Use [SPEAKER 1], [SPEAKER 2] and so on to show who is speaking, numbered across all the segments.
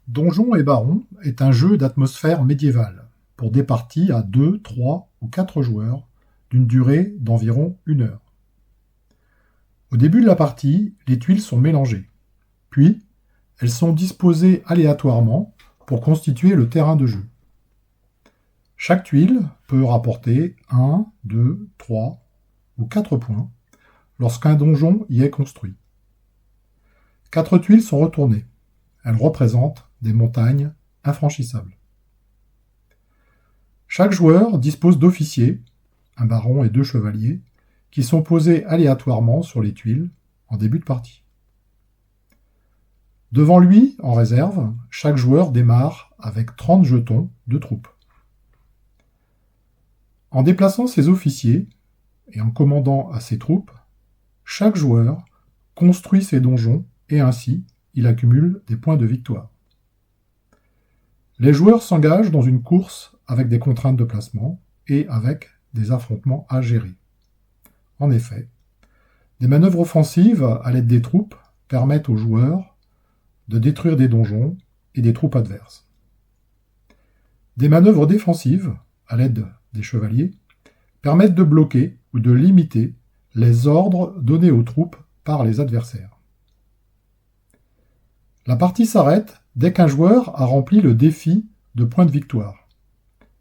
[SPEAKER 1] Donjons et Barons est un jeu d'atmosphère médiévale, pour des parties à 2, 3 ou 4 joueurs, d'une durée d'environ 1 heure. Au début de la partie, les tuiles sont mélangées, puis elles sont disposées aléatoirement pour constituer le terrain de jeu. Chaque tuile peut rapporter 1, 2, 3 ou 4 points lorsqu'un donjon y est construit. 4 tuiles sont retournées. Elles représentent des montagnes infranchissables. Chaque joueur dispose d'officiers, un baron et 2 chevaliers, qui sont posés aléatoirement sur les tuiles en début de partie. Devant lui, en réserve, chaque joueur démarre avec 30 jetons de troupes. En déplaçant ses officiers et en commandant à ses troupes, chaque joueur construit ses donjons et ainsi il accumule des points de victoire. Les joueurs s'engagent dans une course avec des contraintes de placement et avec des affrontements à gérer. En effet, des manœuvres offensives à l'aide des troupes permettent aux joueurs de détruire des donjons et des troupes adverses. Des manœuvres défensives, à l'aide des chevaliers, permettent de bloquer ou de limiter les ordres donnés aux troupes par les adversaires. La partie s'arrête dès qu'un joueur a rempli le défi de points de victoire,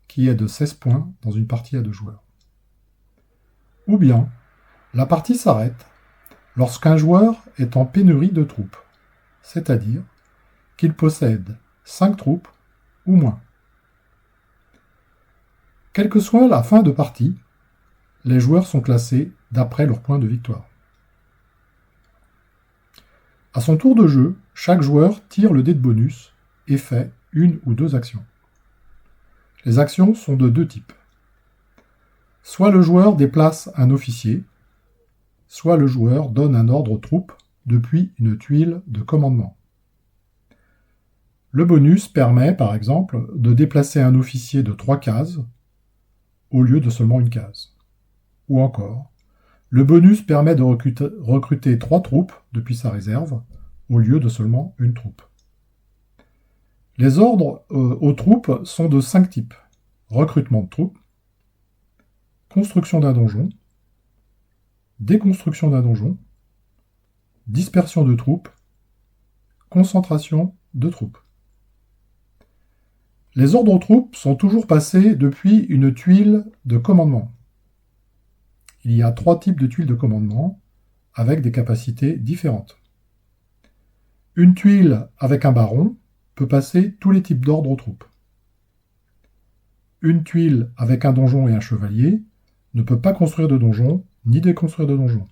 [SPEAKER 1] qui est de 16 points dans une partie à 2 joueurs. Ou bien, la partie s'arrête lorsqu'un joueur est en pénurie de troupes, c'est-à-dire qu'il possède 5 troupes ou moins. Quelle que soit la fin de partie, les joueurs sont classés d'après leurs points de victoire. À son tour de jeu, chaque joueur tire le dé de bonus et fait 1 ou 2 actions. Les actions sont de 2 types. Soit le joueur déplace un officier, soit le joueur donne un ordre aux troupes depuis une tuile de commandement. Le bonus permet, par exemple, de déplacer un officier de 3 cases au lieu de seulement 1 case. Ou encore, le bonus permet de recruter 3 troupes depuis sa réserve au lieu de seulement 1 troupe. Les ordres aux troupes sont de 5 types. Recrutement de troupes, construction d'un donjon, déconstruction d'un donjon, dispersion de troupes, concentration de troupes. Les ordres aux troupes sont toujours passés depuis une tuile de commandement. Il y a 3 types de tuiles de commandement avec des capacités différentes. Une tuile avec un baron peut passer tous les types d'ordres aux troupes. Une tuile avec un donjon et un chevalier ne peut pas construire de donjon ni déconstruire de donjon.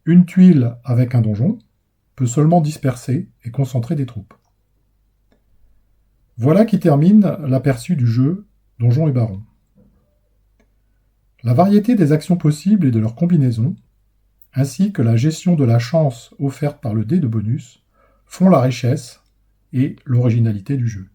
[SPEAKER 1] Une tuile avec un donjon peut seulement disperser et concentrer des troupes. Voilà qui termine l'aperçu du jeu Donjons et Barons. La variété des actions possibles et de leurs combinaisons, ainsi que la gestion de la chance offerte par le dé de bonus, font la richesse et l'originalité du jeu.